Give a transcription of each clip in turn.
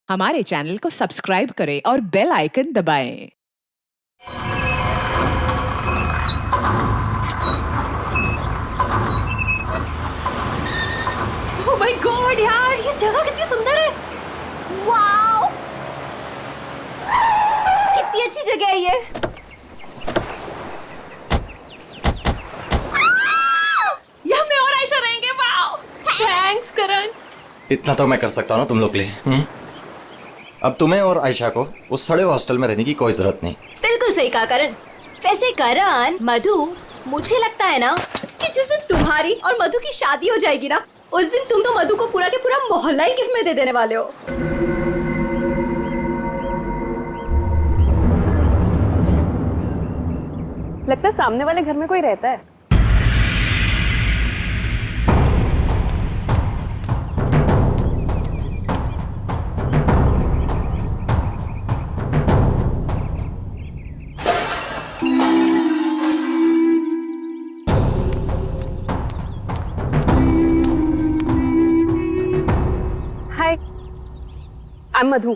हमारे चैनल को सब्सक्राइब करें और बेल आइकन दबाएं। ओह माय गॉड यार, ये जगह कितनी सुंदर है। वाओ, कितनी अच्छी जगह है ये। यहाँ मैं और आयशा रहेंगे। वाओ, थैंक्स करण। इतना तो मैं कर सकता हूँ ना तुम लोग के लिए। अब तुम्हें और आयशा को उस सड़े हॉस्टल में रहने की कोई जरूरत नहीं। बिल्कुल सही कहा करण। वैसे करण, मधु, मुझे लगता है ना कि जिस दिन तुम्हारी और मधु की शादी हो जाएगी ना, उस दिन तुम तो मधु को पूरा के पूरा मोहल्ला ही गिफ्ट में दे देने वाले हो। लगता है सामने वाले घर में कोई रहता है। हाय, आई एम मधु।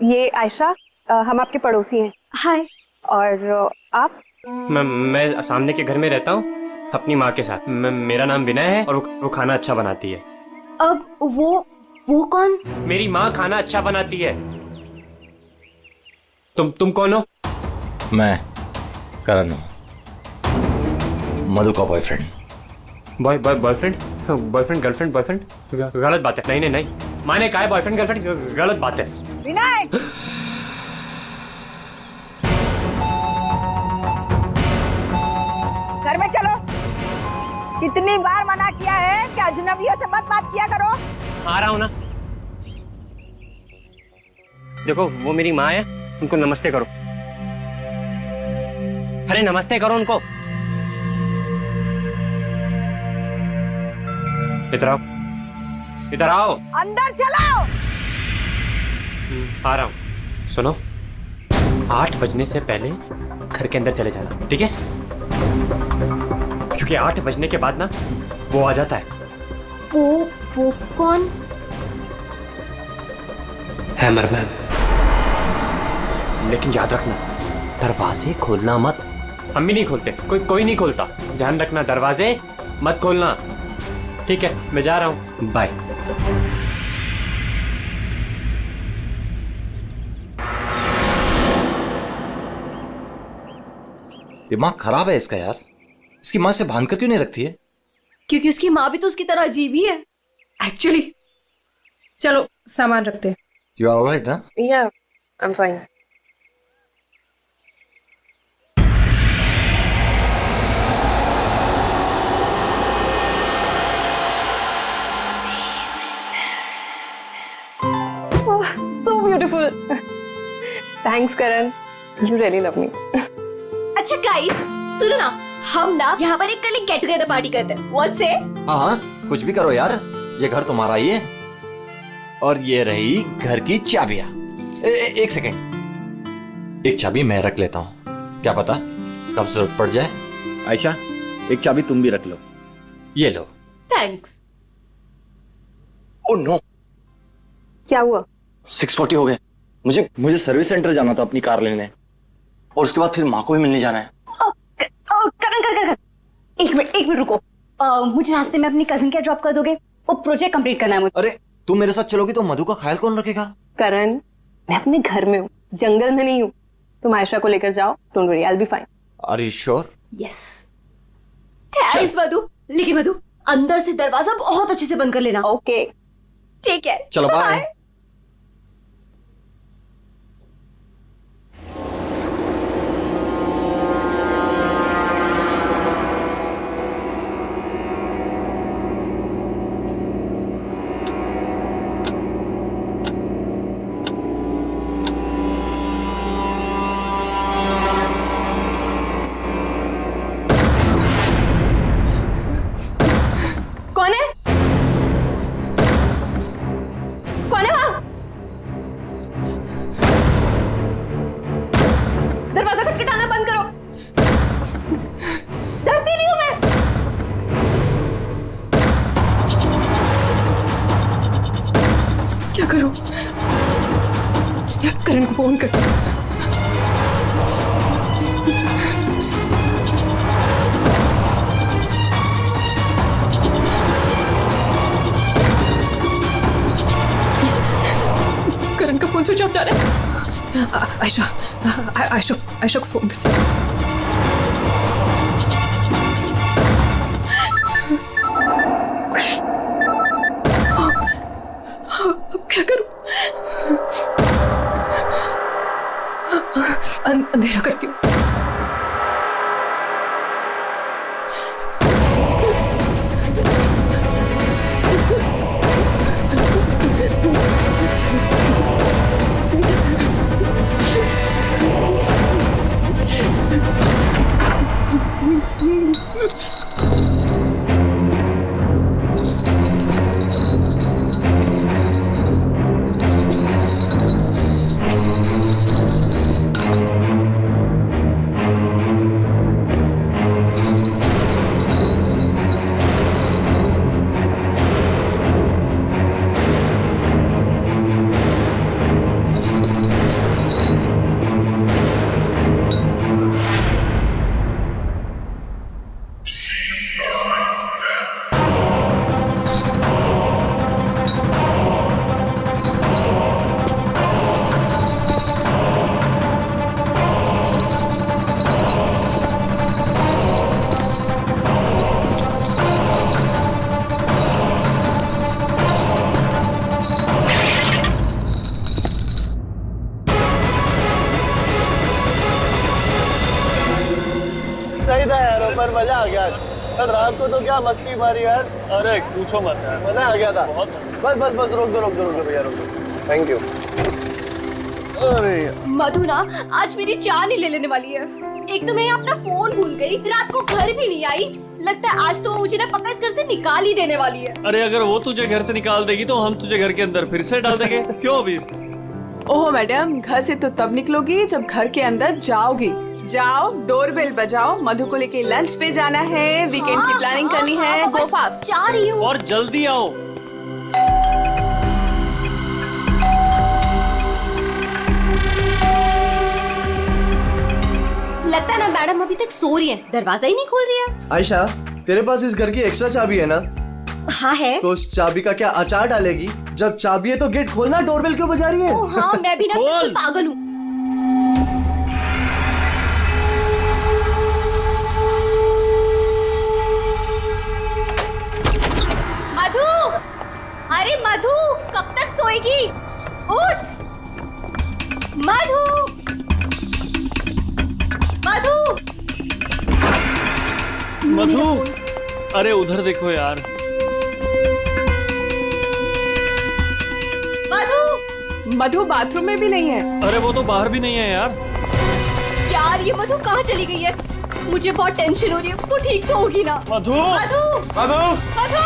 ये आयशा, हम आपके पड़ोसी हैं। हाय। और आप? मैं सामने के घर में रहता हूँ अपनी माँ के साथ। मेरा नाम विनय है और वो खाना अच्छा बनाती है। अब वो कौन? मेरी माँ खाना अच्छा बनाती है। तुम कौन हो? मैं करण हूँ, मधु का बॉयफ्रेंड। बॉयफ्रेंड गर्लफ्रेंड गलत बात है। नहीं, माँ ने कहा है बॉयफ्रेंड गर्लफ्रेंड, गलत बात है। विनायक, घर में चलो। कितनी बार मना किया है कि अजनबियों से मत बात किया करो। आ रहा हूँ ना। देखो, वो मेरी माँ है, उनको नमस्ते करो। अरे नमस्ते करो उनको। इधर आओ। अंदर चलो। आ रहा हूँ। सुनो, 8 बजने से पहले घर के अंदर चले जाना, ठीक है? क्योंकि 8 बजने के बाद ना वो आ जाता है। वो कौन? हैमरमैन। लेकिन याद रखना, दरवाजे खोलना मत। हम भी नहीं खोलते, कोई नहीं खोलता। ध्यान रखना, दरवाजे मत खोलना, ठीक है? मैं जा रहा हूँ, बाय। दिमाग खराब है इसका यार। इसकी माँ से बांध कर क्यों नहीं रखती है? क्योंकि उसकी माँ भी तो उसकी तरह अजीब ही है एक्चुअली। चलो सामान रखते हैं। यू आर ऑलराइट ना? या, I am fine. So beautiful. Thanks Karan, you really love me. अच्छा गाइस, सुनो ना, हम ना यहाँ पर एक कल गेट टुगेदर पार्टी करते हैं। What say? हाँ, कुछ भी करो यार, ये घर तुम्हारा ही है। और ये रही घर की चाबियां। एक सेकेंड, एक चाबी मैं रख लेता हूँ, क्या पता कब जरूरत पड़ जाए। आयशा, एक चाबी तुम भी रख लो। ये लो। Thanks. ओह नो, क्या हुआ? 6:40 हो गए। मुझे सर्विस सेंटर जाना था अपनी कार लेने, और उसके बाद फिर माँ को भी मिलने जाना है। करण, एक मिनट रुको। मुझे रास्ते में अपनी कजिन क्या ड्रॉप कर दोगे? वो प्रोजेक्ट कंप्लीट करना है मुझे। अरे तुम मेरे साथ चलोगी तो मधु का ख्याल कौन रखेगा? करण, मैं अपने घर में हूँ, जंगल में नहीं हूँ। तुम आयशा को लेकर जाओ, don't worry, I will be fine. Are you sure? Yes. Thanks Madhu. लेकिन मधु, अंदर से दरवाजा बहुत अच्छे से बंद कर लेना। ओके, ठीक है, चलो बाय। कौन है? कौन है वहां? दरवाजा खटखटाना बंद करो। डरती नहीं हूं मैं। क्या करूं? करण को फोन कर। करण का फोन स्विच ऑफ जा रहा है। आयशा को फोन कर। अब क्या करूं? अंधेरा करती हूँ। सही था यार, पर मजा आ गया। कल रात को तो क्या मस्ती मारी यार। अरे पूछो मत यार, मजा आ गया था। बस रोक दो भैया, रोक दो। Thank you. अरे मधु ना आज मेरी जान ही ले लेने वाली है। एक तो मैं अपना फोन भूल गई, रात को घर भी नहीं आई। लगता है आज तो वो मुझे ना पक्का इस घर से निकाल ही देने वाली है। अरे अगर वो तुझे घर से निकाल देगी तो हम तुझे घर के अंदर फिर से डाल देंगे। क्यों अभी? ओहो मैडम, घर से तो तब निकलोगी जब घर के अंदर जाओगी। जाओ, डोरबेल बजाओ, मधु को लेके लंच पे जाना है, वीकेंड की प्लानिंग करनी है। गो फास्ट। जा रही हूँ। और जल्दी आओ। लगता है ना मैडम अभी तक सो रही है, दरवाजा ही नहीं खोल रही है। आयशा, तेरे पास इस घर की एक्स्ट्रा चाबी है ना? हाँ है। तो उस चाबी का क्या अचार डालेगी? जब चाबी है तो गेट खोलना, डोरबेल क्यों बजा रही है? हाँ मैं भी ना बिल्कुल पागल हूँ। मधु, अरे मधु कब तक सोएगी? उठ मधु, मधु, मधु, अरे उधर देखो यार। मधु बाथरूम में भी नहीं है। अरे वो तो बाहर भी नहीं है यार। यार ये मधु कहाँ चली गई है? मुझे बहुत टेंशन हो रही है। वो ठीक तो होगी ना? मधु, मधु, मधु, मधु।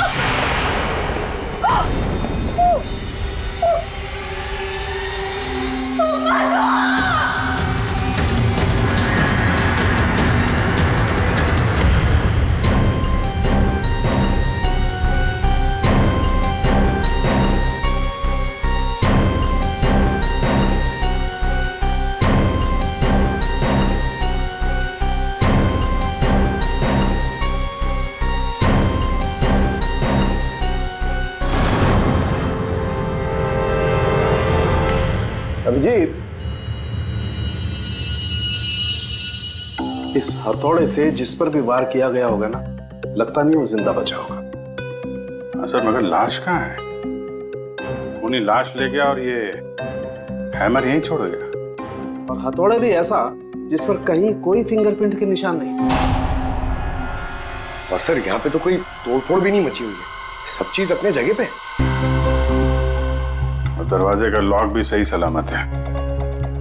अभिजीत, इस हथौड़े से जिस पर भी वार किया गया होगा ना, लगता नहीं वो जिंदा बचा होगा। सर मगर लाश कहाँ है? खूनी लाश ले गया और ये हैमर यहीं छोड़ गया। और हथौड़ा भी ऐसा जिस पर कहीं कोई फिंगरप्रिंट के निशान नहीं। और सर यहाँ पे तो कोई तोड़फोड़ भी नहीं मची हुई है, सब चीज अपने जगह पे। और दरवाजे का लॉक भी सही सलामत है,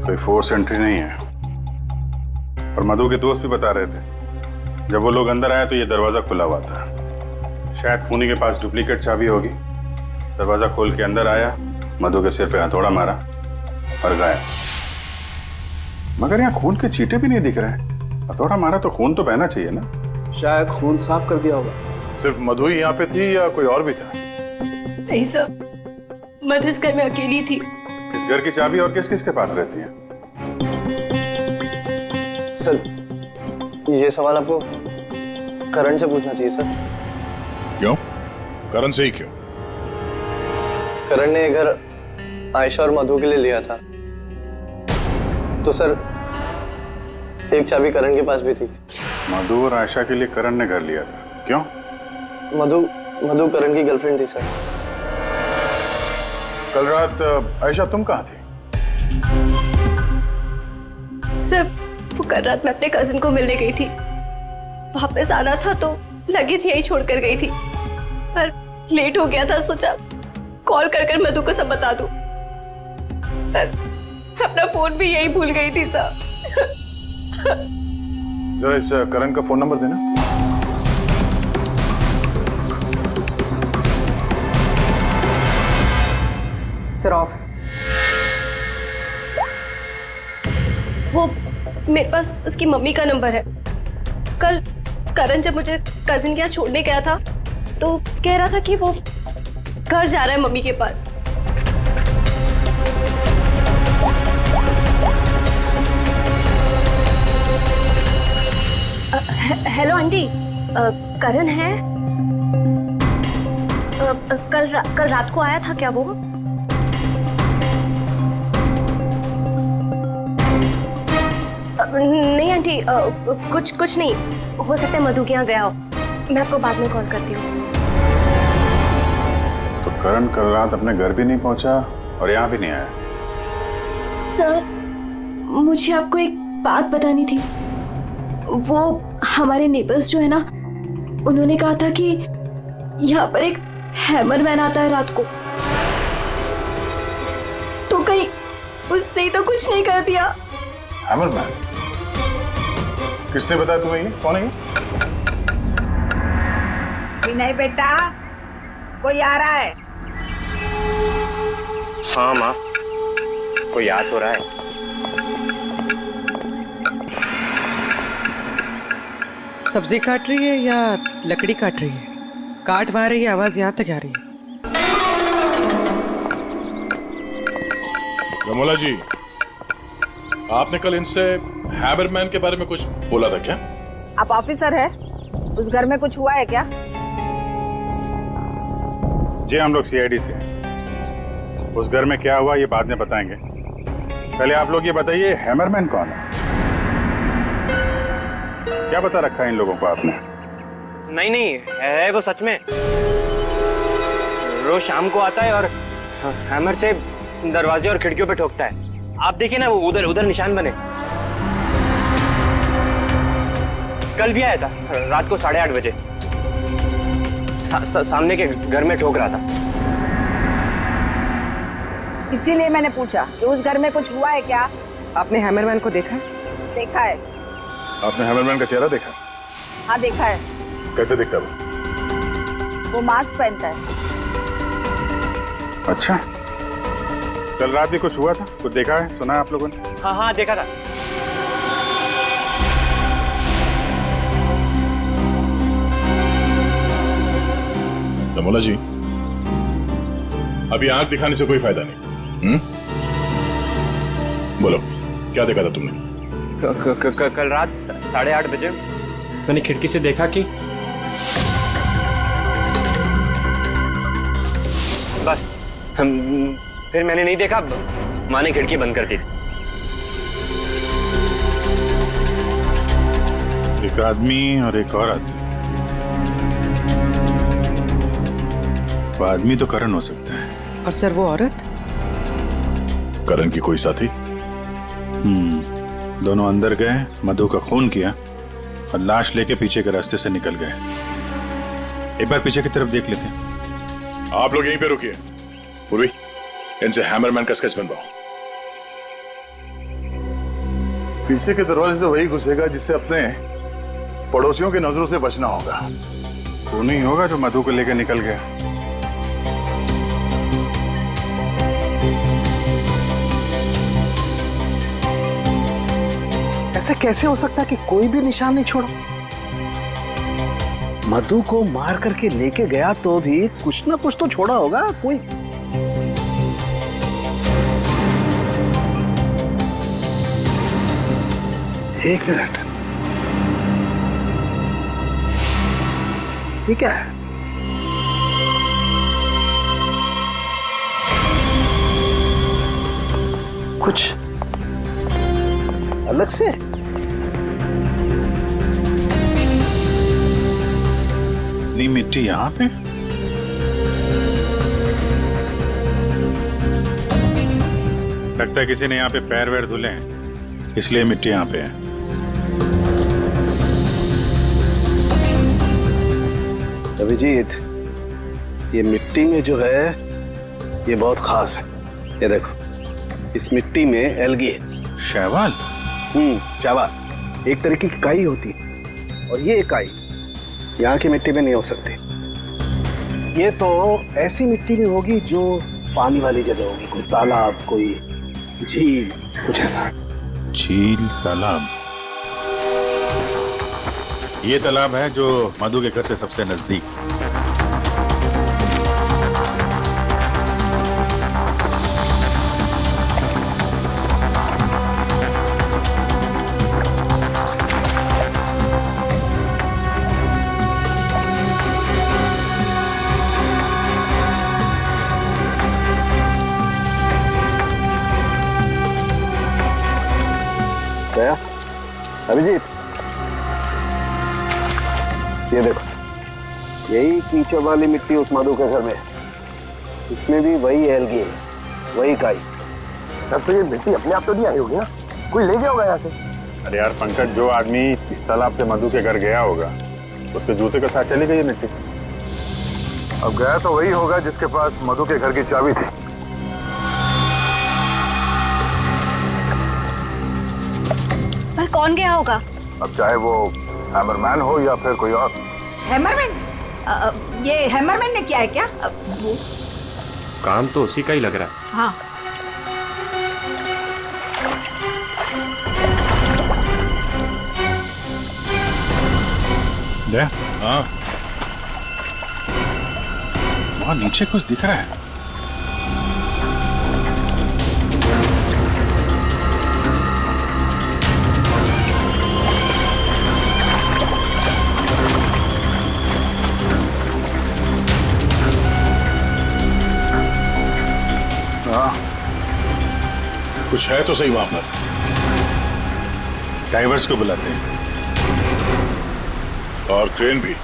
कोई फोर्स एंट्री नहीं है। और मधु के दोस्त भी बता रहे थे जब वो लोग अंदर आए तो ये दरवाजा खुला हुआ था। शायद खूनी के पास डुप्लीकेट चाबी होगी। दरवाजा खोल के अंदर आया, मधु के सिर पे हथौड़ा मारा और गायब। मगर यहाँ खून के चीटे भी नहीं दिख रहे। हथौड़ा मारा तो खून तो बहना चाहिए ना? शायद खून साफ कर दिया होगा। सिर्फ मधु ही यहाँ पे थी या कोई और भी था? नहीं सर, मधु इस घर में अकेली थी। इस घर की चाबी और किस किस के पास रहती है? सर ये सवाल आपको करण से पूछना चाहिए सर। क्यों? करण से ही क्यों? करण ने ये घर आयशा और मधु के लिए लिया था, तो सर एक चाबी करण के पास भी थी। मधु और आयशा के लिए करण ने घर लिया था, क्यों? मधु करण की गर्लफ्रेंड थी सर। कल रात आयशा तुम कहाँ थी? सर वो कल रात मैं अपने कजिन को मिलने गई थी, वापस आना था तो लगेज यहीं छोड़कर गई थी, पर लेट हो गया था, सोचा कॉल कर कर मधु को सब बता दूं, पर अपना फोन भी यही भूल गई थी सर। जरा इस करण का फोन नंबर देना। Sir of. वो मेरे पास उसकी मम्मी का नंबर है। कल करण जब मुझे कजिन के यहाँ छोड़ने गया था तो कह रहा था कि वो घर जा रहा है मम्मी के पास। हेलो आंटी, करण है? कल रात को आया था क्या वो? नहीं आंटी, कुछ नहीं, हो सकता है मधु के यहाँ गया हो। मैं आपको बाद में कॉल करती हूँ। तो करण कल रात अपने घर भी नहीं पहुंचा और यहाँ भी नहीं आया। सर मुझे आपको एक बात बतानी थी। वो हमारे नेबर्स जो है ना, उन्होंने कहा था कि यहाँ पर एक हैमरमैन आता है रात को, तो कहीं उसने तो कुछ नहीं कर दिया? हैमरमैन? किसने बताया तुम्हें? ये कौन है ये? विनय बेटा, कोई आ रहा है? हाँ माँ, कोई याद हो रहा है। सब्जी काट रही है या लकड़ी काट रही है? काट वहाँ रही है, आवाज यहाँ तक आ रही है। रमोला जी, आपने कल इनसे हैमरमैन के बारे में कुछ बोला था क्या? आप ऑफिसर है, उस घर में कुछ हुआ है क्या? जी हम लोग सीआईडी से हैं। उस घर में क्या हुआ ये बाद में बताएंगे, पहले आप लोग ये बताइए हैमरमैन कौन है? क्या बता रखा है इन लोगों को आपने? नहीं, है वो सच में। रोज शाम को आता है और हैमर से दरवाजे और खिड़कियों पे ठोकता है। आप देखिए ना, वो उधर निशान बने। कल भी आया था रात को 8:30 बजे, सामने के घर में ठोक रहा था। इसीलिए मैंने पूछा कि उस घर में कुछ हुआ है क्या? आपने हैमरमैन को देखा? देखा है। आपने हैमरमैन का चेहरा देखा? हाँ देखा है। कैसे दिखता है वो मास्क पहनता है। अच्छा, कल रात भी कुछ हुआ था? कुछ देखा है, सुना है आप लोगों ने? हाँ देखा था। रमोला जी, अभी आंख दिखाने से कोई फायदा नहीं। बोलो, क्या देखा था तुमने? कल रात 8:30 बजे मैंने खिड़की से देखा कि बस फिर मैंने नहीं देखा, माँ ने खिड़की बंद कर दी। एक आदमी और एक औरत। वो आदमी तो करण हो सकता है। और सर वो औरत? करण की कोई साथी? दोनों अंदर गए, मधु का खून किया और लाश लेके पीछे के रास्ते से निकल गए। एक बार पीछे की तरफ देख लेते हैं। आप लोग यहीं पे रुकिए। पूर्वी, इनसे हैमरमैन का स्केच बनवाओ। पीछे के दरवाजे से वही घुसेगा जिससे अपने पड़ोसियों की नजरों से बचना होगा। वो नहीं होगा जो मधु को लेकर निकल गया। ऐसा कैसे हो सकता है कि कोई भी निशान नहीं छोड़ा? मधु को मार करके लेके गया तो भी कुछ ना कुछ तो छोड़ा होगा कोई। एक मिनट, ये क्या है? कुछ अलग से? नी मिट्टी यहाँ पे? लगता है किसी ने यहाँ पे पैर वैर धुले हैं, इसलिए मिट्टी यहाँ पे है। अभिजीत, ये मिट्टी में जो है ये बहुत खास है। ये देखो, इस मिट्टी में एल्गी है। शैवाल? शैवाल एक तरीके की काई होती है, और ये काई यहाँ की मिट्टी में नहीं हो सकती। ये तो ऐसी मिट्टी में होगी जो पानी वाली जगह होगी, कोई तालाब, कोई झील, कुछ ऐसा। झील, तालाब? ये तालाब है जो मधु के घर से सबसे नजदीक। क्या अभिजीत, ये देखो, यही कीचड़ वाली मिट्टी उस मधु के घर में है। इसमें भी वही एल्गी है, वही काई। तब तो ये मिट्टी अपने आप तो नहीं आई होगी ना, कोई ले गया होगा यहाँ से। अरे यार पंकज, जो आदमी इस तालाब से मधु के घर गया होगा उसके जूते के साथ चली गई मिट्टी। अब गया तो वही होगा जिसके पास मधु के घर की चाबी थी। पर कौन गया होगा? अब चाहे वो हैमरमैन हो या फिर कोई और। हैमरमैन? ये हैमरमैन ने किया है क्या? काम तो उसी का ही लग रहा है। हाँ। हाँ, वहाँ नीचे कुछ दिख रहा है। कुछ है तो सही वहां पर। डाइवर्स को बुलाते हैं और क्रेन भी।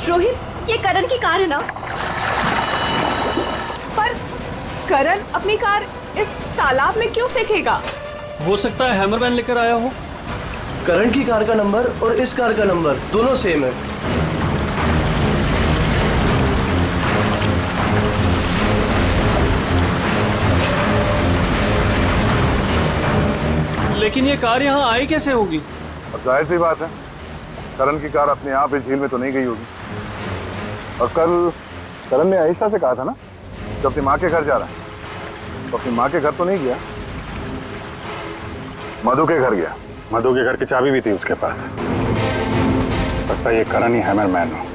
रोहित, ये करण की कार है ना? पर करण अपनी कार इस तालाब में क्यों फेंकेगा? हो सकता है हैमरमैन लेकर आया हो। करण की कार का नंबर और इस कार का नंबर दोनों सेम है। लेकिन ये कार यहाँ आई कैसे होगी? अब जाहिर सी बात है, करण की कार अपने आप इस झील में तो नहीं गई होगी। और कल करण ने आयशा से कहा था ना, जब अपनी माँ के घर जा रहा है, तो अपनी माँ के घर तो नहीं गया, मधु के घर गया। मधु के घर की चाबी भी थी उसके पास। लगता है ये करण ही हैमरमैन हो।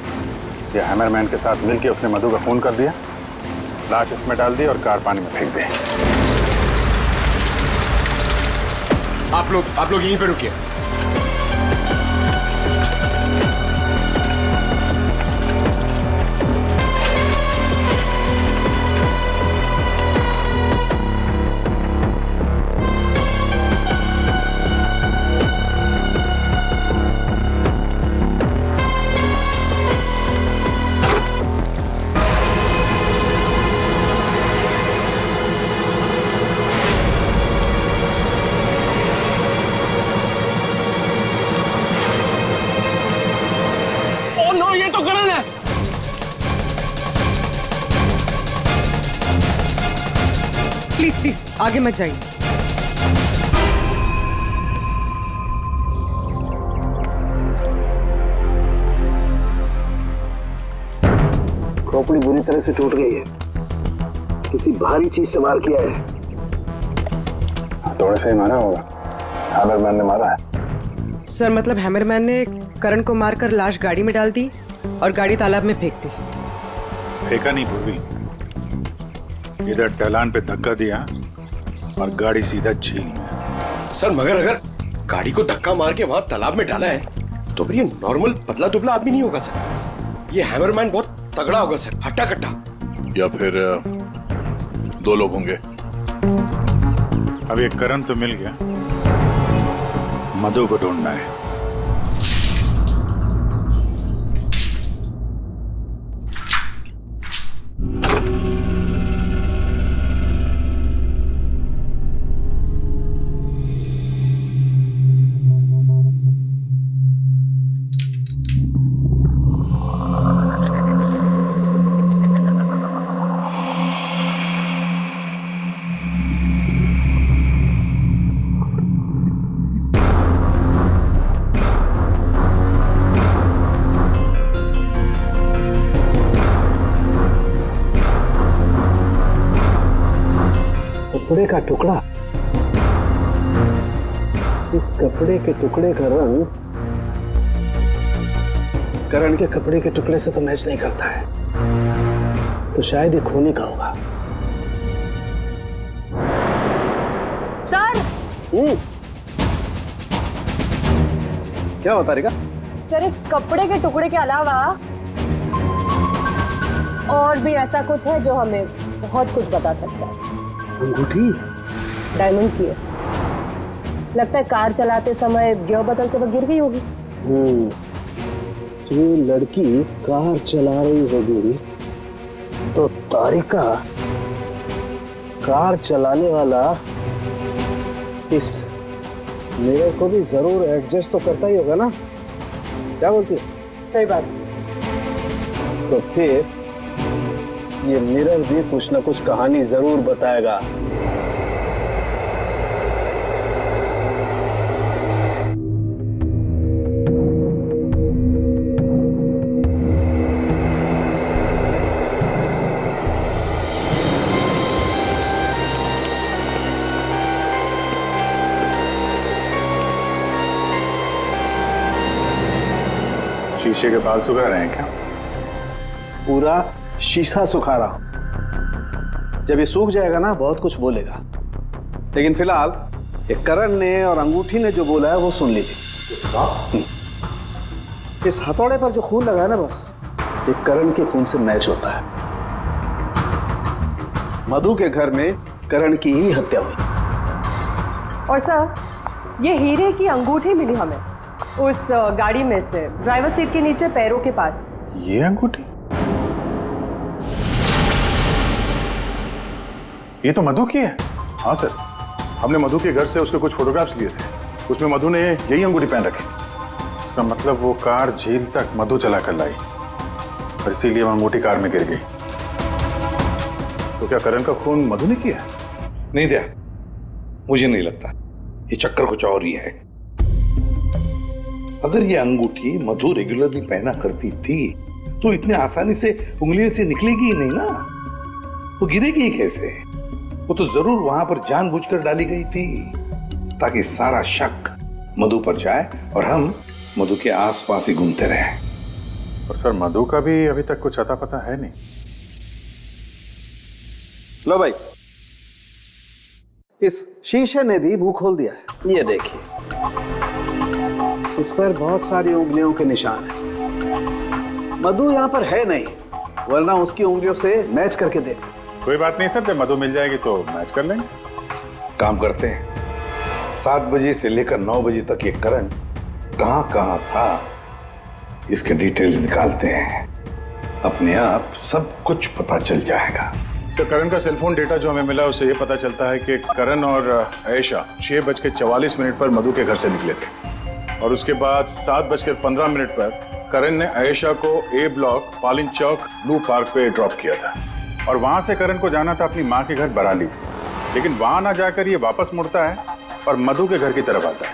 ये हैमरमैन के साथ मिलके उसने मधु का खून कर दिया, लाश इसमें डाल दी और कार पानी में फेंक दी। आप लोग यहीं पे रुकिए। प्लीज प्लीज आगे मत जाइए। खोपड़ी बुरी तरह से टूट गई है, किसी भारी चीज से मार किया है। हथौड़े से ही मारा होगा, हैमरमैन ने मारा है। सर मतलब हैमरमैन ने करण को मारकर लाश गाड़ी में डाल दी और गाड़ी तालाब में फेंक दी। फेंका नहीं पूर्वी, इधर ढलान पे धक्का दिया और गाड़ी सीधा झील में। सर मगर अगर गाड़ी को धक्का मार के वहां तालाब में डाला है तो फिर ये नॉर्मल पतला दुबला आदमी नहीं होगा सर, ये हैमरमैन बहुत तगड़ा होगा सर, हट्टा कट्टा। या फिर 2 लोग होंगे। अब ये करण तो मिल गया, मधु को ढूंढना है। कपड़े का टुकड़ा, इस कपड़े के टुकड़े का रंग करण के कपड़े के टुकड़े से तो मैच नहीं करता है, तो शायद ये खूनी का होगा। सर क्या बता रही? सर इस कपड़े के टुकड़े के अलावा और भी ऐसा कुछ है जो हमें बहुत कुछ बता सकता है। अंगूठी डायमंड की है, लगता है कार चलाते समय गियर बदलते वक्त गिर गई होगी। जो लड़की कार चला रही होगी तो तारिका कार चलाने वाला इस मिरर को भी जरूर एडजस्ट तो करता ही होगा ना, क्या बोलती है? सही बात। तो फिर ये मिरर भी कुछ ना कुछ कहानी जरूर बताएगा। शीशे के बाल सुखा रहे हैं क्या? पूरा शीशा सुखा रहा हूं, जब ये सूख जाएगा ना बहुत कुछ बोलेगा, लेकिन फिलहाल ये करण ने और अंगूठी ने जो बोला है वो सुन लीजिए। इस हथौड़े पर जो खून लगा है ना, बस ये करण के खून से मैच होता है। मधु के घर में करण की ही हत्या हुई। और सर ये हीरे की अंगूठी मिली हमें उस गाड़ी में से, ड्राइवर सीट के नीचे पैरों के पास। ये अंगूठी? ये तो मधु की है। हाँ सर, हमने मधु के घर से उसके कुछ फोटोग्राफ्स लिए थे, उसमें मधु ने यही अंगूठी पहन रखी। इसका मतलब वो कार झील तक मधु चला कर लाई और इसीलिए वो अंगूठी कार में गिर गई। तो क्या करण का खून मधु ने किया? नहीं दिया, मुझे नहीं लगता, ये चक्कर कुछ और ही है। अगर ये अंगूठी मधु रेगुलरली पहना करती थी तो इतने आसानी से उंगलियों से निकलेगी ही नहीं ना, वो गिरेगी ही कैसे? वो तो जरूर वहां पर जानबूझकर डाली गई थी ताकि सारा शक मधु पर जाए और हम मधु के आसपास ही घूमते रहे। और सर मधु का भी अभी तक कुछ अता पता है नहीं। लो भाई, इस शीशे ने भी मुंह खोल दिया है। ये देखिए, इस पर बहुत सारी उंगलियों के निशान हैं। मधु यहाँ पर है नहीं, वरना उसकी उंगलियों से मैच करके दे। कोई बात नहीं सर, जब मधु मिल जाएगी तो मैच कर लेंगे। काम करते हैं, 7 बजे से लेकर 9 बजे तक ये करण कहाँ कहाँ था इसके डिटेल्स निकालते हैं। अपने आप सब कुछ पता चल जाएगा। सर करण का सेलफोन डेटा जो हमें मिला उससे ये पता चलता है कि करण और आयशा 6:44 पर मधु के घर से निकले थे और उसके बाद 7:15 पर करण ने आयशा को ए ब्लॉक पालिन चौक ब्लू पार्क पे ड्रॉप किया था और वहां से करण को जाना था अपनी माँ के घर बराली, लेकिन वहां ना जाकर ये वापस मुड़ता है और मधु के घर की तरफ आता है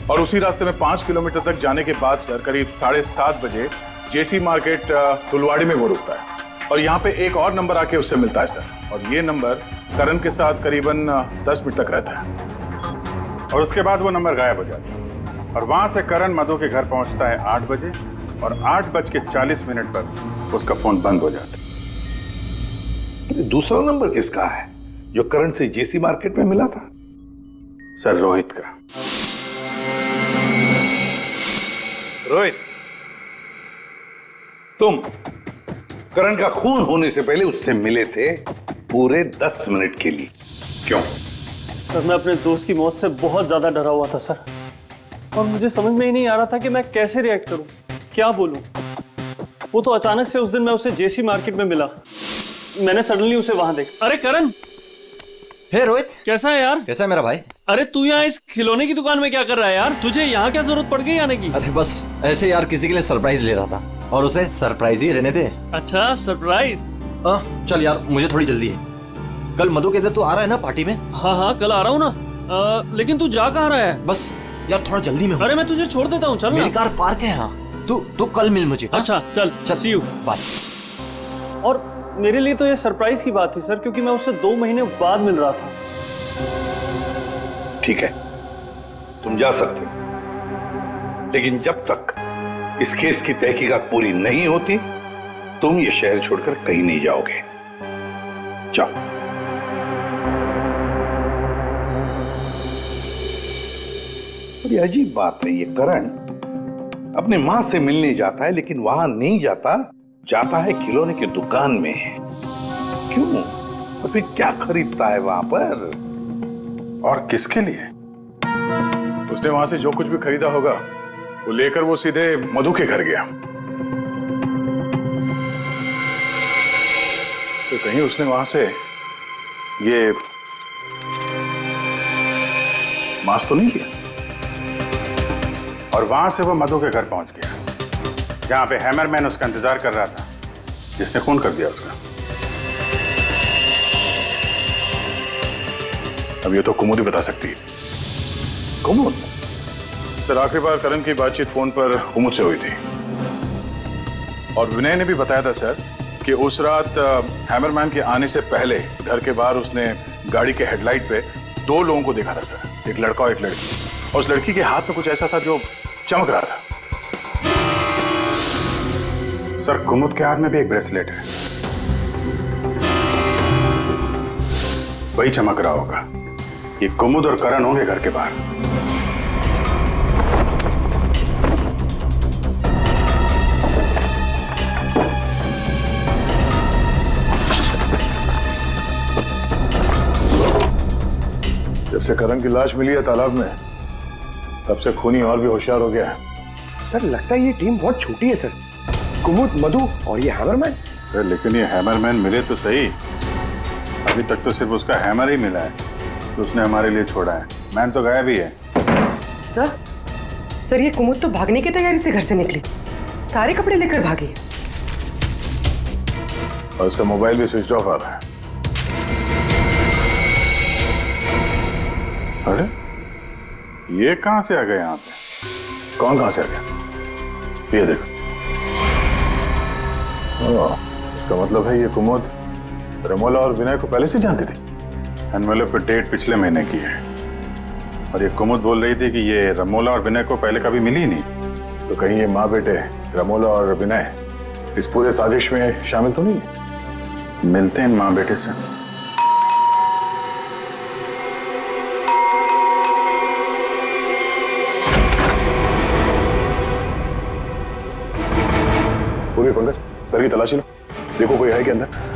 और उसी रास्ते में 5 किलोमीटर तक जाने के बाद सर करीब 7:30 बजे जेसी मार्केट फुलवाड़ी में वो रुकता है और यहाँ पे एक और नंबर आके उससे मिलता है सर और ये नंबर करण के साथ करीबन 10 मिनट तक रहता है और उसके बाद वो नंबर गायब हो जाता है और वहां से करण मधु के घर पहुंचता है 8 बजे और 8:40 पर उसका फोन बंद हो जाता है। दूसरा नंबर किसका है जो करण से जेसी मार्केट में मिला था? सर रोहित का। रोहित, तुम करण का खून होने से पहले उससे मिले थे पूरे 10 मिनट के लिए, क्यों? सर मैं अपने दोस्त की मौत से बहुत ज्यादा डरा हुआ था सर, और मुझे समझ में ही नहीं आ रहा था कि मैं कैसे रिएक्ट करूं, क्या बोलूं। वो तो अचानक से उस दिन मैं उसे जेसी मार्केट में मिला, मैंने सडनली उसे वहां देखा। अरे करण! हे रोहित, कैसा है यार? कैसा है मेरा भाई? अरे तू यहाँ इस खिलौने की दुकान में क्या कर रहा है यार? तुझे यहाँ क्या जरूरत पड़ गई आने की? अरे बस ऐसे यार, किसी के लिए सरप्राइज ले रहा था और उसे सरप्राइज ही रहने दे। अच्छा सरप्राइज? चल यार, मुझे थोड़ी जल्दी है। कल मधु के इधर तू आ रहा है ना पार्टी में? हाँ हाँ कल आ रहा हूँ ना, लेकिन तू जा कहाँ रहा है? बस यार थोड़ा जल्दी में हूँ। अरे मैं तुझे छोड़ देता हूँ, चल। मेरी कार पार्क है यहाँ, तू कल मिल मुझे। अच्छा चल चल, सी यू, बाय। और मेरे लिए तो ये सरप्राइज की बात थी सर, क्योंकि मैं उससे 2 महीने बाद मिल रहा था। ठीक है, तुम जा सकते हो, लेकिन जब तक इस केस की तहकीकात पूरी नहीं होती तुम ये शहर छोड़कर कहीं नहीं जाओगे। जाओ। बड़ी अजीब बात है, ये करण अपने मां से मिलने जाता है लेकिन वहां नहीं जाता, जाता है खिलौने की दुकान में। क्यों? और फिर क्या खरीदता है वहां पर? और किसके लिए? उसने वहां से जो कुछ भी खरीदा होगा वो लेकर वो सीधे मधु के घर गया। तो कहीं उसने वहां से ये मास्क तो नहीं लिया? और वहां से वो मधु के घर पहुंच गया जहां पे हैमरमैन उसका इंतजार कर रहा था, जिसने खून कर दिया उसका। अब ये तो कुमुद ही बता सकती है। कुमुद? सर आखिरी बार करण की बातचीत फोन पर कुमुद से हुई थी और विनय ने भी बताया था सर कि उस रात हैमरमैन के आने से पहले घर के बाहर उसने गाड़ी के हेडलाइट पे 2 लोगों को देखा था सर, एक लड़का और एक लड़की, और उस लड़की के हाथ में कुछ ऐसा था जो चमक रहा था। सर कुमुद के हाथ में भी एक ब्रेसलेट है, वही चमक रहा होगा। ये कुमुद और करण होंगे घर के बाहर। जब से करण की लाश मिली है तालाब में, तब से खूनी और भी होशियार हो गया है। सर लगता है ये टीम बहुत छोटी है सर, कुमुद, मधु और ये हैमरमैन। सर लेकिन ये हैमरमैन मिले तो सही, अभी तक तो सिर्फ उसका हैमर ही मिला है तो उसने हमारे लिए छोड़ा है, मैन तो गायब ही है। सर ये कुमुद तो भागने की तैयारी से घर से निकली, सारे कपड़े लेकर भागी और उसका मोबाइल भी स्विच ऑफ आ रहा है। अरे ये कहां से आ गए यहाँ पे? कौन कहां से आ गया? ये देखो, इसका मतलब है ये कुमुद रमोला और विनय को पहले से जानती थी। एनवेलप पे डेट पिछले महीने की है और ये कुमुद बोल रही थी कि ये रमोला और विनय को पहले कभी मिली ही नहीं। तो कहीं ये माँ बेटे रमोला और विनय इस पूरे साजिश में शामिल तो नहीं है? मिलते हैं माँ बेटे से। पूरे पंकज घर की तलाशी लो, देखो कोई है कि अंदर।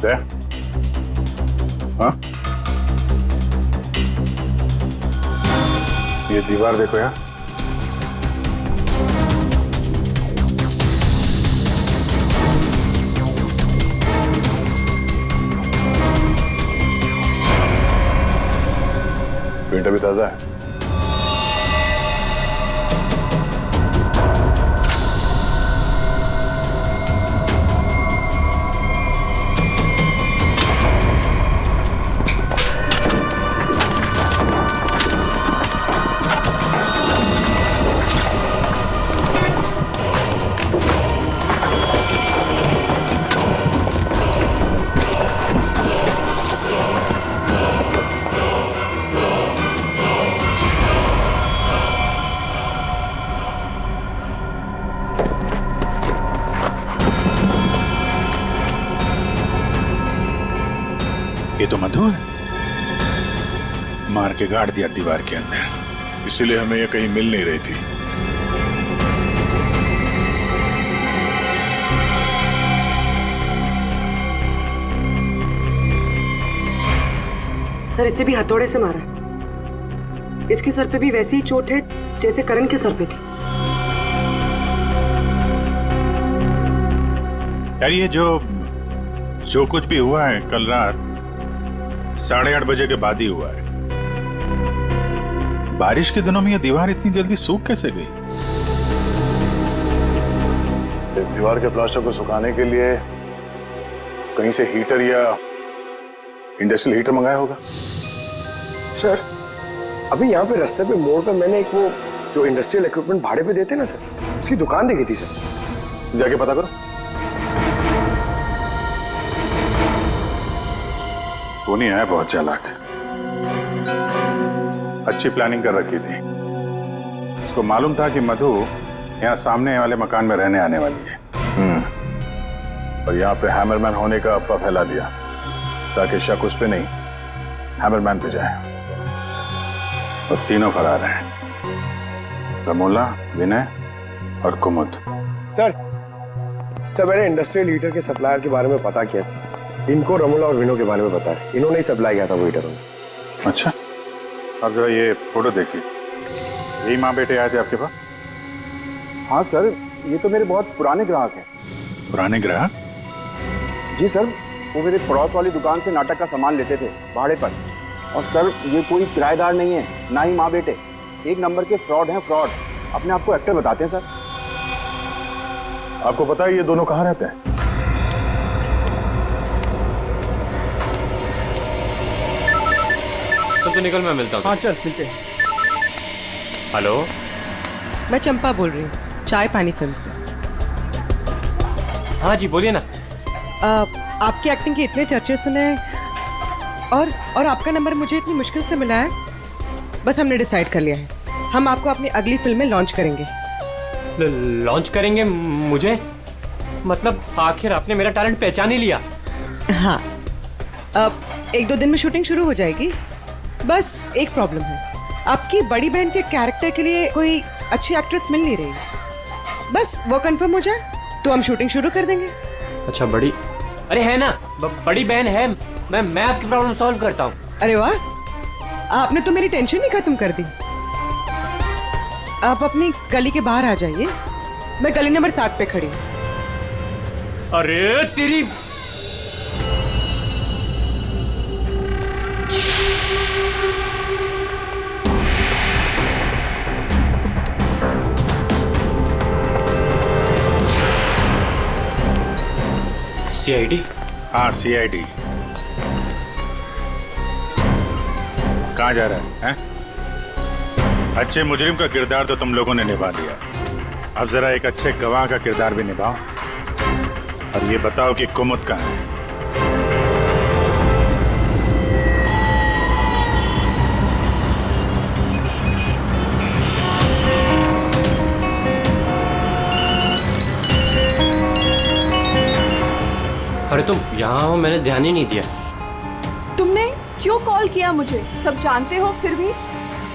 जय, हाँ, ये दीवार देखो यार, पेंट अभी ताजा है। ये तो मधु है, मार के गाड़ दिया दीवार के अंदर, इसीलिए हमें ये कहीं मिल नहीं रही थी। सर इसे भी हथौड़े से मारा। इसके सर पे भी वैसी ही चोट है जैसे करण के सर पे थी। यार ये जो कुछ भी हुआ है कल रात 8:30 बजे के बाद ही हुआ है। बारिश के दिनों में ये दीवार इतनी जल्दी सूख कैसे गई? इस दीवार के प्लास्टर को सुखाने के लिए कहीं से हीटर या इंडस्ट्रियल हीटर मंगाया होगा। सर अभी यहाँ पे रास्ते पे मोड़ पे मैंने एक वो जो इंडस्ट्रियल इक्विपमेंट भाड़े पे देते हैं ना सर, उसकी दुकान देखी थी सर। जाके पता करो। वो नहीं है, बहुत चालाक, अच्छी प्लानिंग कर रखी थी। इसको मालूम था कि मधु यहाँ सामने वाले मकान में रहने आने वाली है। और यहाँ पे हैमरमैन होने का अफवाह फैला दिया ताकि शक उस पे नहीं हैमरमैन पे जाए। और तीनों फरार हैं, रमोला, विनय और कुमुद। सर मैंने इंडस्ट्रियल हीटर के सप्लायर के बारे में पता किया। इनको रमोला और विनो के बारे में पता है, इन्होंने ही सप्लाई किया था वो हीटर। अच्छा, अब जरा ये फोटो देखिए, यही माँ बेटे आए थे आपके पास? हाँ सर, ये तो मेरे बहुत पुराने ग्राहक हैं। पुराने ग्राहक? जी सर, वो मेरे पड़ोस वाली दुकान से नाटक का सामान लेते थे भाड़े पर। और सर ये कोई किराएदार नहीं है, ना ही माँ बेटे, एक नंबर के फ्रॉड हैं, फ्रॉड। अपने आप को एक्टर बताते हैं सर। आपको पता है ये दोनों कहाँ रहते हैं? तो निकल, मैं मिलता हूँ। हाँ चल मिलते हैं। हेलो, मैं चंपा बोल रही हूँ, चाय पानी फिल्म से। हाँ जी बोलिए ना। आपकी एक्टिंग के इतने चर्चे सुने और आपका नंबर मुझे इतनी मुश्किल से मिला है। बस हमने डिसाइड कर लिया है, हम आपको अपनी अगली फिल्म में लॉन्च करेंगे। लॉन्च करेंगे मुझे? मतलब आखिर आपने मेरा टैलेंट पहचान ही लिया। हाँ, अब 1-2 दिन में शूटिंग शुरू हो जाएगी। बस एक प्रॉब्लम है, आपकी बड़ी बहन के कैरेक्टर के लिए कोई अच्छी एक्ट्रेस मिल नहीं रही। बस वो कंफर्म हो जाए तो हम शूटिंग शुरू कर देंगे। अच्छा बड़ी, अरे है ना, बड़ी बहन है। मैं आपकी प्रॉब्लम सॉल्व करता हूँ। अरे वाह, आपने तो मेरी टेंशन ही खत्म कर दी। आप अपनी गली के बाहर आ जाइए, मैं गली नंबर 7 पे खड़ी हूँ। अरे तेरी, CID? हाँ CID। कहाँ जा रहा है? अच्छे मुजरिम का किरदार तो तुम लोगों ने निभा दिया, अब जरा एक अच्छे गवाह का किरदार भी निभाओ और ये बताओ कि कुमुद कहाँ है? अरे तुम यहाँ हो, मैंने ध्यान ही नहीं दिया। तुमने क्यों कॉल किया मुझे? सब जानते हो फिर भी।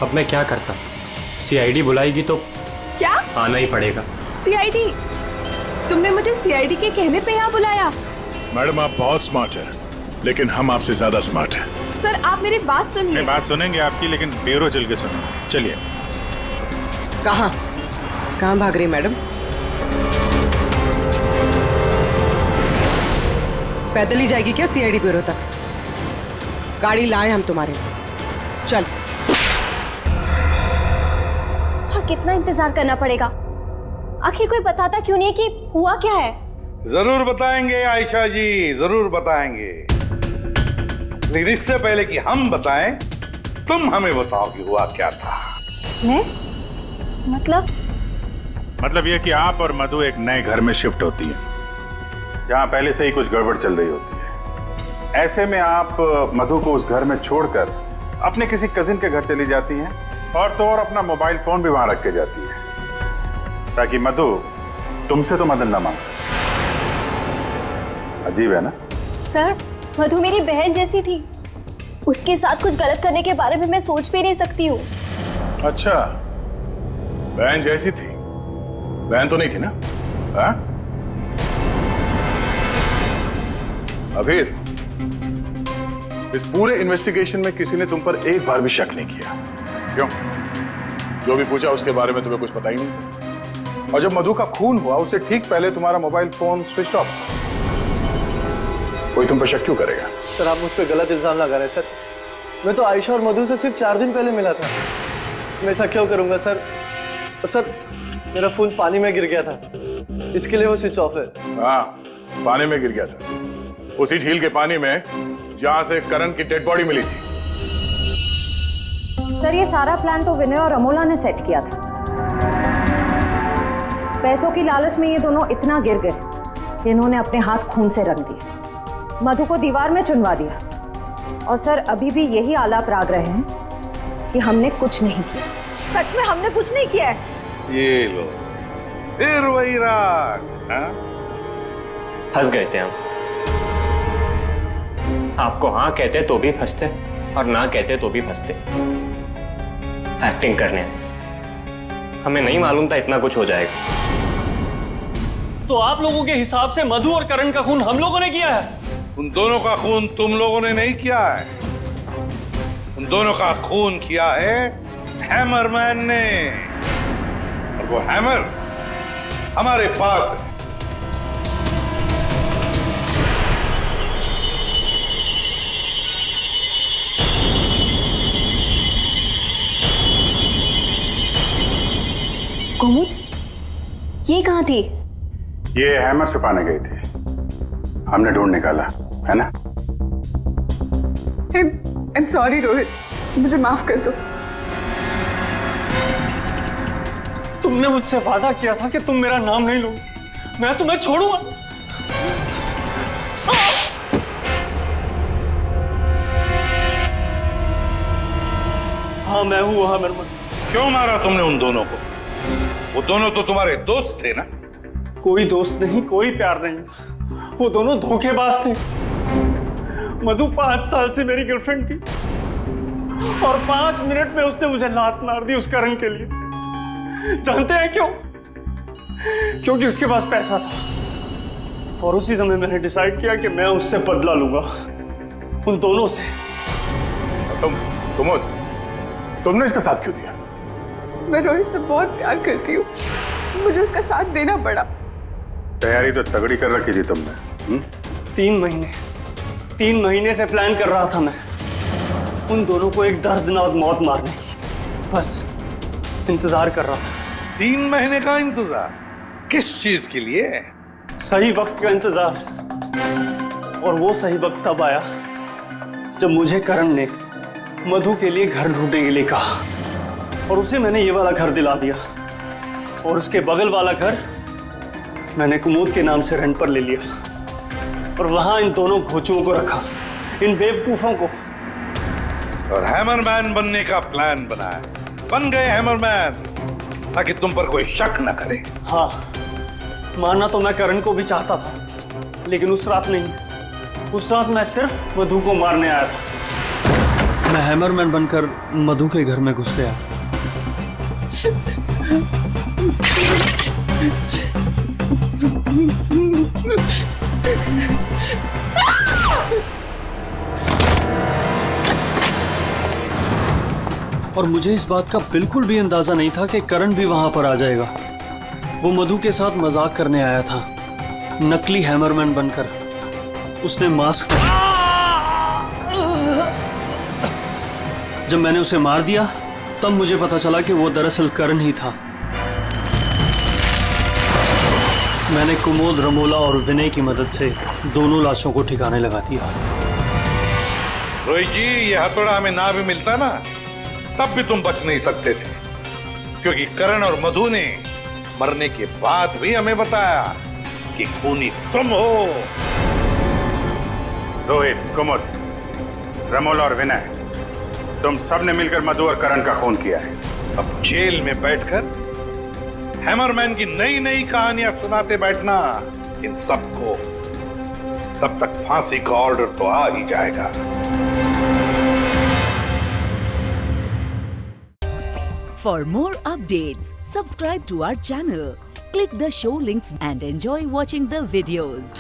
अब मैं क्या करता? सीआईडी बुलाएगी तो क्या आना ही पड़ेगा। सीआईडी? तुमने मुझे सीआईडी के कहने पे यहाँ बुलाया? मैडम आप बहुत स्मार्ट है, लेकिन हम आपसे ज्यादा स्मार्ट है। सर आप मेरी बात सुनिए। नहीं, बात सुनेंगे आपकी, लेकिन ब्यूरो चल के सुनेंगे। चलिए। कहाँ भाग रही मैडम? पैदल ही जाएगी क्या सीआईडी ब्यूरो तक? गाड़ी लाए हम तुम्हारे लिए। चल। और कितना इंतजार करना पड़ेगा? आखिर कोई बताता क्यों नहीं कि हुआ क्या है? जरूर बताएंगे आयशा जी, जरूर बताएंगे, लेकिन इससे पहले कि हम बताएं, तुम हमें बताओ कि हुआ क्या था। मैं? मतलब ये कि आप और मधु एक नए घर में शिफ्ट होती है, जहां पहले से ही कुछ गड़बड़ चल रही होती है। ऐसे में आप मधु को उस घर में छोड़कर अपने किसी कजिन के घर चली जाती हैं, और तो और अपना मोबाइल फोन भी वहां रख के जाती है, ताकि मधु तुमसे तो मदद न मांगे। अजीब है ना? सर, मधु मेरी बहन जैसी थी, उसके साथ कुछ गलत करने के बारे में मैं सोच भी नहीं सकती हूँ। अच्छा, बहन जैसी थी? बहन तो नहीं थी ना? हाँ? अभीर, इस पूरे इन्वेस्टिगेशन में किसी ने तुम पर एक बार भी शक नहीं किया, क्यों? जो भी पूछा उसके बारे में तुम्हें कुछ पता ही नहीं। और जब मधु का खून हुआ उससे ठीक पहले तुम्हारा मोबाइल फोन स्विच ऑफ। कोई तुम पर शक क्यों करेगा? सर आप मुझ पर गलत इल्जाम लगा रहे हैं सर। मैं तो आयशा और मधु से सिर्फ 4 दिन पहले मिला था। मैं ऐसा क्यों करूंगा सर? और सर मेरा फोन पानी में गिर गया था, इसके लिए वो स्विच ऑफ है। हाँ, पानी में गिर गया था, उसी झील के पानी में जहां से करण की डेड बॉडी मिली थी। सर ये सारा प्लान तो विनय और अमोला ने सेट किया था। पैसों की लालच में ये दोनों इतना गिर गए कि इन्होंने अपने हाथ खून से रंग दिए, मधु को दीवार में चुनवा दिया। और सर अभी भी यही आलाप राग रहे हैं कि हमने कुछ नहीं किया। सच में हमने कुछ नहीं किया है। ये लो, फिर वही राग। फंस गए थे हम। आपको हाँ कहते तो भी फंसते, और ना कहते तो भी फंसते। एक्टिंग करने हमें नहीं मालूम था इतना कुछ हो जाएगा। तो आप लोगों के हिसाब से मधु और करण का खून हम लोगों ने किया है? उन दोनों का खून तुम लोगों ने नहीं किया है, उन दोनों का खून किया है हैमरमैन ने, और वो हैमर हमारे पास है। कुमुद, ये कहाँ थी? ये हैमर छुपाने गई थी, हमने ढूंढ निकाला, है ना? I'm sorry रोहित, मुझे माफ कर दो। तुमने मुझसे वादा किया था कि तुम मेरा नाम नहीं लोगे, मैं तुम्हें छोड़ूंगा। हाँ मैं हूँ वो हैमरमैन। क्यों मारा तुमने उन दोनों को? वो दोनों तो तुम्हारे दोस्त थे ना? कोई दोस्त नहीं, कोई प्यार नहीं, वो दोनों धोखेबाज थे। मधु 5 साल से मेरी गर्लफ्रेंड थी, और 5 मिनट में उसने मुझे लात मार दी उस करण के लिए। जानते हैं क्यों? क्योंकि उसके पास पैसा था, और उसी समय मैंने डिसाइड किया कि मैं उससे बदला लूंगा, उन दोनों से। तुमने इसका साथ क्यों दिया? मैं रोहित से बहुत प्यार करती हूँ, मुझे उसका साथ देना पड़ा। तैयारी तो तगड़ी कर रखी थी तुमने। 3 महीने से प्लान कर रहा था मैं, उन दोनों को एक दर्दनाक मौत मारने की। बस इंतजार कर रहा था। 3 महीने का इंतजार? किस चीज के लिए? सही वक्त का इंतजार। और वो सही वक्त तब आया जब मुझे करण ने मधु के लिए घर ढूंढने के लिए कहा और उसे मैंने ये वाला घर दिला दिया और उसके बगल वाला घर मैंने कुमुद के नाम से रेंट पर ले लिया और वहां इन दोनों घोचुओं को रखा, इन बेवकूफों को। और हैमरमैन बनने का प्लान बनाया, बन गए हैमरमैन ताकि तुम पर कोई शक न करे। हाँ, मानना तो मैं करण को भी चाहता था, लेकिन उस रात नहीं। उस रात मैं सिर्फ मधु को मारने आया था। मैं हैमरमैन बनकर मधु के घर में घुस गया। और मुझे इस बात का बिल्कुल भी अंदाजा नहीं था कि करण भी वहां पर आ जाएगा। वो मधु के साथ मजाक करने आया था, नकली हैमरमैन बनकर। उसने मास्क जब मैंने उसे मार दिया तब मुझे पता चला कि वो दरअसल करण ही था। मैंने कुमोद, रमोला और विनय की मदद से दोनों लाशों को ठिकाने लगा दिया। रोहित जी, ये हथौड़ा हमें ना भी मिलता ना तब भी तुम बच नहीं सकते थे, क्योंकि करण और मधु ने मरने के बाद भी हमें बताया कि खूनी तुम हो। रोहित, कुमुद, रमोला और विनय, तुम सब ने मिलकर मधु और करण का खून किया है। अब जेल में बैठकर हैमरमैन की नई नई कहानियां सुनाते बैठना इन सबको, तब तक फांसी का ऑर्डर तो आ ही जाएगा। For more updates, subscribe to our channel, click the show links and enjoy watching the videos.